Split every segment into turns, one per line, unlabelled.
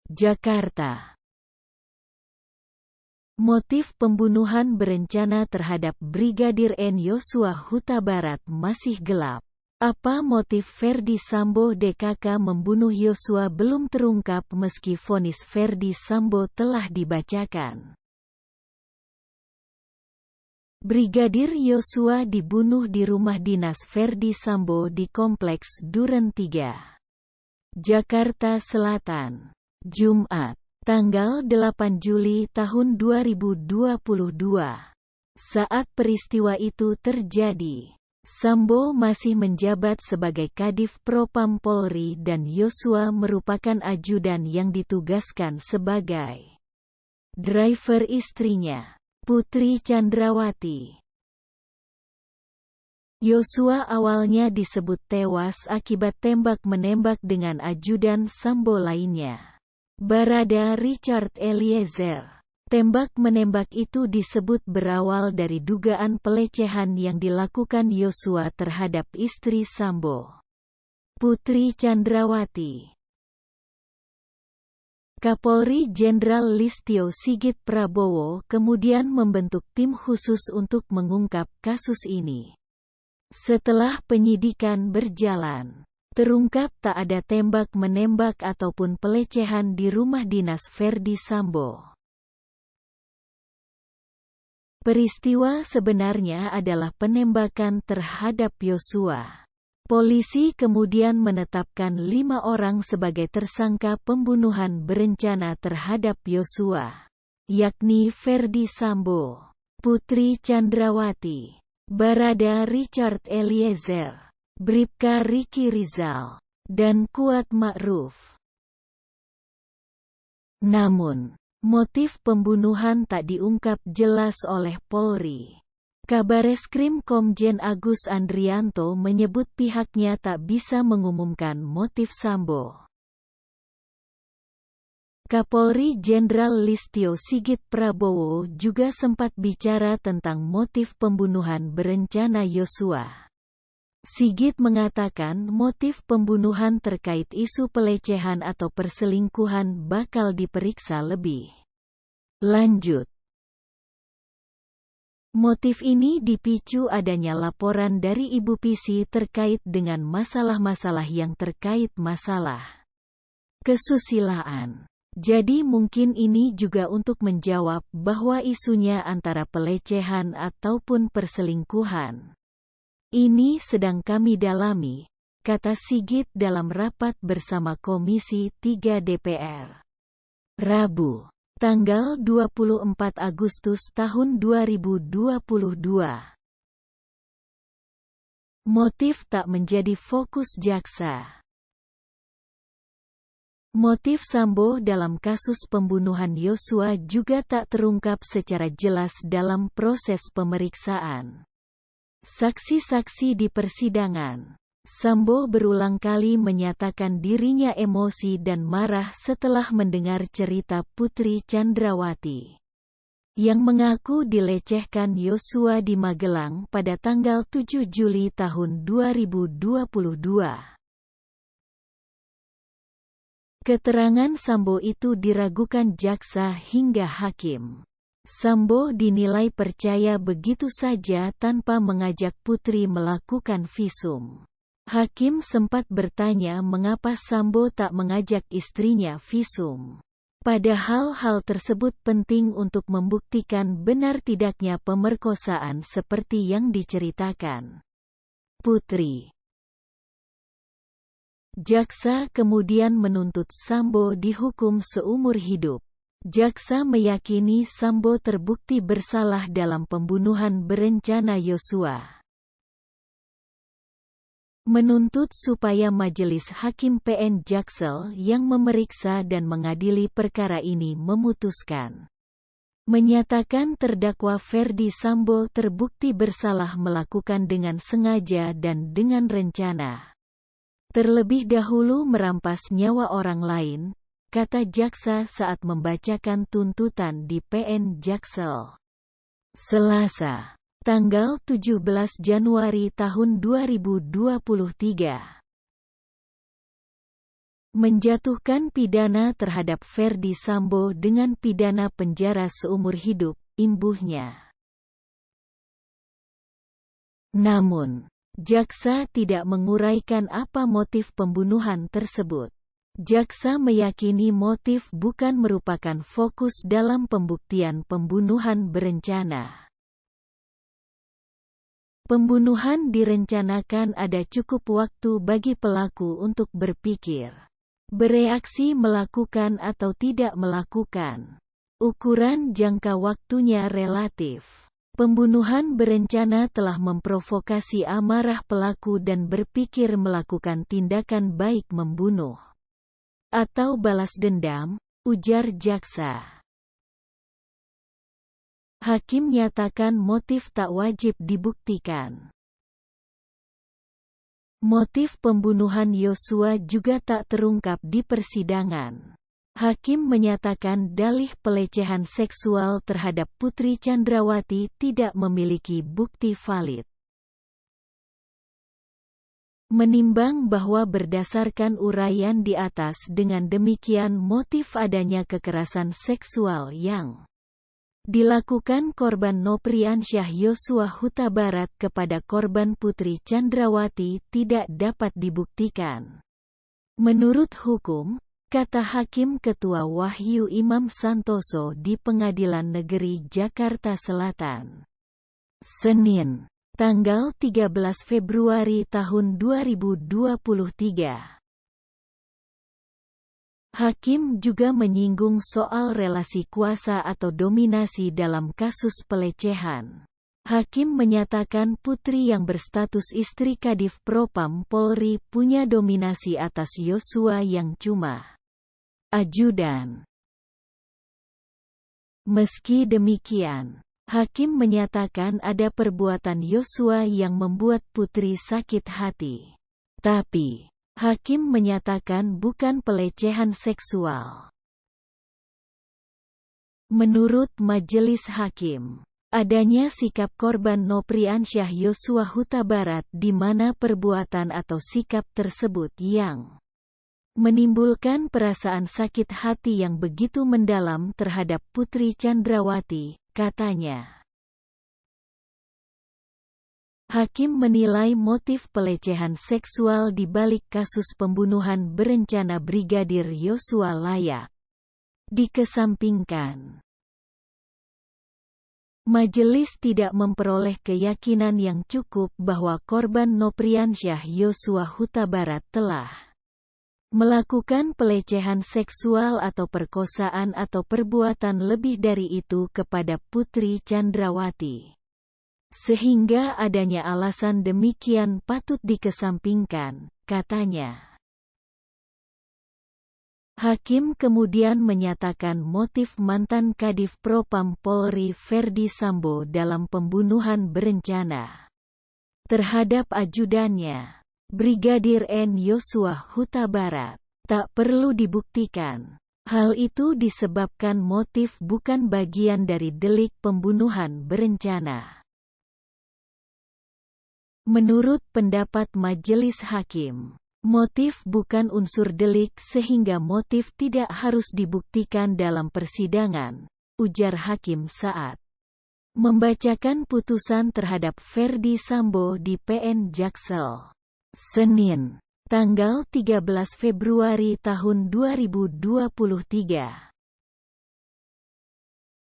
Jakarta. Motif pembunuhan berencana terhadap Brigadir N. Yosua Huta Barat masih gelap. Apa motif Ferdy Sambo DKK membunuh Yosua belum terungkap meski vonis Ferdy Sambo telah dibacakan. Brigadir Yosua dibunuh di rumah dinas Ferdy Sambo di Kompleks Duren 3, Jakarta Selatan, Jumat, tanggal 8 Juli tahun 2022. Saat peristiwa itu terjadi, Sambo masih menjabat sebagai Kadif Propam Polri dan Yosua merupakan ajudan yang ditugaskan sebagai driver istrinya, Putri Chandrawati. Yosua awalnya disebut tewas akibat tembak-menembak dengan ajudan Sambo lainnya, Barada Richard Eliezer. Tembak-menembak itu disebut berawal dari dugaan pelecehan yang dilakukan Yosua terhadap istri Sambo, Putri Chandrawati. Kapolri Jenderal Listio Sigit Prabowo kemudian membentuk tim khusus untuk mengungkap kasus ini. Setelah penyidikan berjalan, terungkap tak ada tembak-menembak ataupun pelecehan di rumah dinas Ferdy Sambo. Peristiwa sebenarnya adalah penembakan terhadap Yosua. Polisi kemudian menetapkan 5 orang sebagai tersangka pembunuhan berencana terhadap Yosua, yakni Ferdy Sambo, Putri Chandrawati, Barada Richard Eliezer, Bribka Riki Rizal, dan Kuat Ma'ruf. Namun, motif pembunuhan tak diungkap jelas oleh Polri. Kabareskrim Komjen Agus Andrianto menyebut pihaknya tak bisa mengumumkan motif Sambo. Kapolri Jenderal Listio Sigit Prabowo juga sempat bicara tentang motif pembunuhan berencana Yosua. Sigit mengatakan motif pembunuhan terkait isu pelecehan atau perselingkuhan bakal diperiksa lebih lanjut. Motif ini dipicu adanya laporan dari Ibu Pisi terkait dengan masalah-masalah yang terkait masalah kesusilaan. Jadi mungkin ini juga untuk menjawab bahwa isunya antara pelecehan ataupun perselingkuhan. Ini sedang kami dalami, kata Sigit dalam rapat bersama Komisi 3 DPR. Rabu, tanggal 24 Agustus tahun 2022. Motif tak menjadi fokus jaksa. Motif Sambo dalam kasus pembunuhan Yosua juga tak terungkap secara jelas dalam proses pemeriksaan. Saksi-saksi di persidangan, Sambo berulang kali menyatakan dirinya emosi dan marah setelah mendengar cerita Putri Chandrawati yang mengaku dilecehkan Yosua di Magelang pada tanggal 7 Juli tahun 2022. Keterangan Sambo itu diragukan jaksa hingga hakim. Sambo dinilai percaya begitu saja tanpa mengajak Putri melakukan visum. Hakim sempat bertanya mengapa Sambo tak mengajak istrinya visum. Padahal hal tersebut penting untuk membuktikan benar tidaknya pemerkosaan seperti yang diceritakan Putri. Jaksa kemudian menuntut Sambo dihukum seumur hidup. Jaksa meyakini Sambo terbukti bersalah dalam pembunuhan berencana Yosua. Menuntut supaya Majelis Hakim PN Jaksel yang memeriksa dan mengadili perkara ini memutuskan. Menyatakan terdakwa Ferdy Sambo terbukti bersalah melakukan dengan sengaja dan dengan rencana. Terlebih dahulu merampas nyawa orang lain, kata jaksa saat membacakan tuntutan di PN Jaksel. Selasa, tanggal 17 Januari tahun 2023. menjatuhkan pidana terhadap Ferdi Sambo dengan pidana penjara seumur hidup, imbuhnya. Namun, jaksa tidak menguraikan apa motif pembunuhan tersebut. Jaksa meyakini motif bukan merupakan fokus dalam pembuktian pembunuhan berencana. Pembunuhan direncanakan ada cukup waktu bagi pelaku untuk berpikir, bereaksi, melakukan atau tidak melakukan. Ukuran jangka waktunya relatif. Pembunuhan berencana telah memprovokasi amarah pelaku dan berpikir melakukan tindakan baik membunuh atau balas dendam, ujar jaksa. Hakim nyatakan motif tak wajib dibuktikan. Motif pembunuhan Yosua juga tak terungkap di persidangan. Hakim menyatakan dalih pelecehan seksual terhadap Putri Chandrawati tidak memiliki bukti valid. Menimbang bahwa berdasarkan uraian di atas, dengan demikian motif adanya kekerasan seksual yang dilakukan korban Nopriansyah Yosua Huta Barat kepada korban Putri Chandrawati tidak dapat dibuktikan. Menurut hukum, kata Hakim Ketua Wahyu Imam Santoso di Pengadilan Negeri Jakarta Selatan, Senin, tanggal 13 Februari tahun 2023. Hakim juga menyinggung soal relasi kuasa atau dominasi dalam kasus pelecehan. Hakim menyatakan Putri yang berstatus istri Kadif Propam Polri punya dominasi atas Yosua yang cuma ajudan. Meski demikian, Hakim menyatakan ada perbuatan Yosua yang membuat Putri sakit hati. Tapi, Hakim menyatakan bukan pelecehan seksual. Menurut majelis hakim, adanya sikap korban Nopriansyah Yosua Huta Barat di mana perbuatan atau sikap tersebut yang menimbulkan perasaan sakit hati yang begitu mendalam terhadap Putri Chandrawati, katanya. Hakim menilai motif pelecehan seksual di balik kasus pembunuhan berencana Brigadir Yosua layak dikesampingkan. Majelis tidak memperoleh keyakinan yang cukup bahwa korban Nopriansyah Yosua Huta Barat telah melakukan pelecehan seksual atau perkosaan atau perbuatan lebih dari itu kepada Putri Chandrawati. Sehingga adanya alasan demikian patut dikesampingkan, katanya. Hakim kemudian menyatakan motif mantan Kadif Propam Polri Ferdi Sambo dalam pembunuhan berencana terhadap ajudannya, Brigadir N. Yosua Huta Barat, tak perlu dibuktikan. Hal itu disebabkan motif bukan bagian dari delik pembunuhan berencana. Menurut pendapat majelis hakim, motif bukan unsur delik sehingga motif tidak harus dibuktikan dalam persidangan, ujar hakim saat membacakan putusan terhadap Ferdi Sambo di PN Jaksel, Senin, tanggal 13 Februari tahun 2023.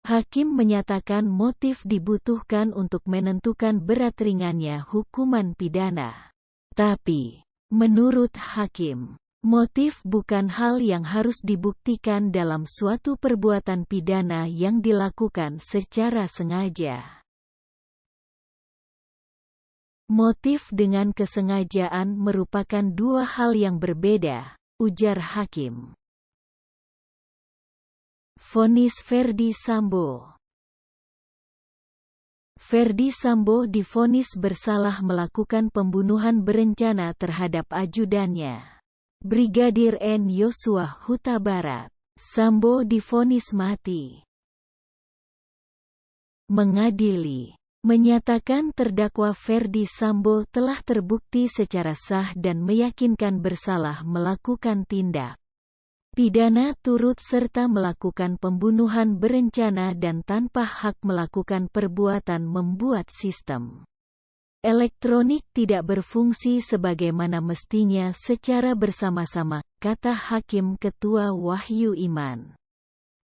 Hakim menyatakan motif dibutuhkan untuk menentukan berat ringannya hukuman pidana. Tapi, menurut hakim, motif bukan hal yang harus dibuktikan dalam suatu perbuatan pidana yang dilakukan secara sengaja. Motif dengan kesengajaan merupakan dua hal yang berbeda, ujar hakim. Vonis Ferdi Sambo. Ferdi Sambo divonis bersalah melakukan pembunuhan berencana terhadap ajudannya, Brigadir N. Yosua Huta Barat. Sambo divonis mati. Mengadili menyatakan terdakwa Ferdi Sambo telah terbukti secara sah dan meyakinkan bersalah melakukan tindak pidana turut serta melakukan pembunuhan berencana dan tanpa hak melakukan perbuatan membuat sistem elektronik tidak berfungsi sebagaimana mestinya secara bersama-sama, kata Hakim Ketua Wahyu Iman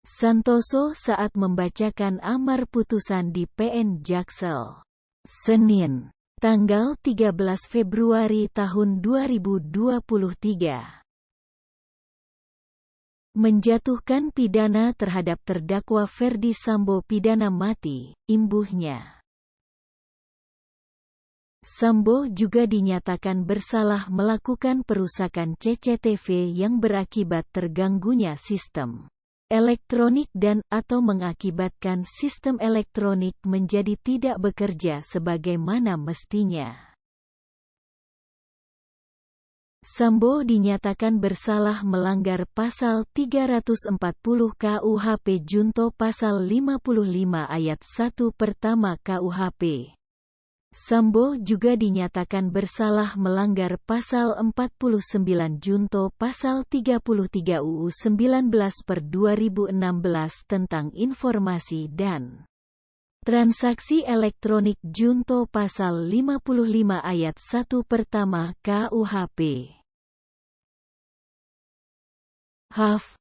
Santoso saat membacakan amar putusan di PN Jaksel, Senin, tanggal 13 Februari tahun 2023. Menjatuhkan pidana terhadap terdakwa Ferdi Sambo pidana mati, imbuhnya. Sambo juga dinyatakan bersalah melakukan perusakan CCTV yang berakibat terganggunya sistem elektronik dan/atau mengakibatkan sistem elektronik menjadi tidak bekerja sebagaimana mestinya. Sambo dinyatakan bersalah melanggar Pasal 340 KUHP junto Pasal 55 ayat 1 pertama KUHP. Sambo juga dinyatakan bersalah melanggar Pasal 49 junto Pasal 33 UU 19/2016 tentang informasi dan transaksi elektronik junto Pasal 55 ayat 1 pertama KUHP. Haf.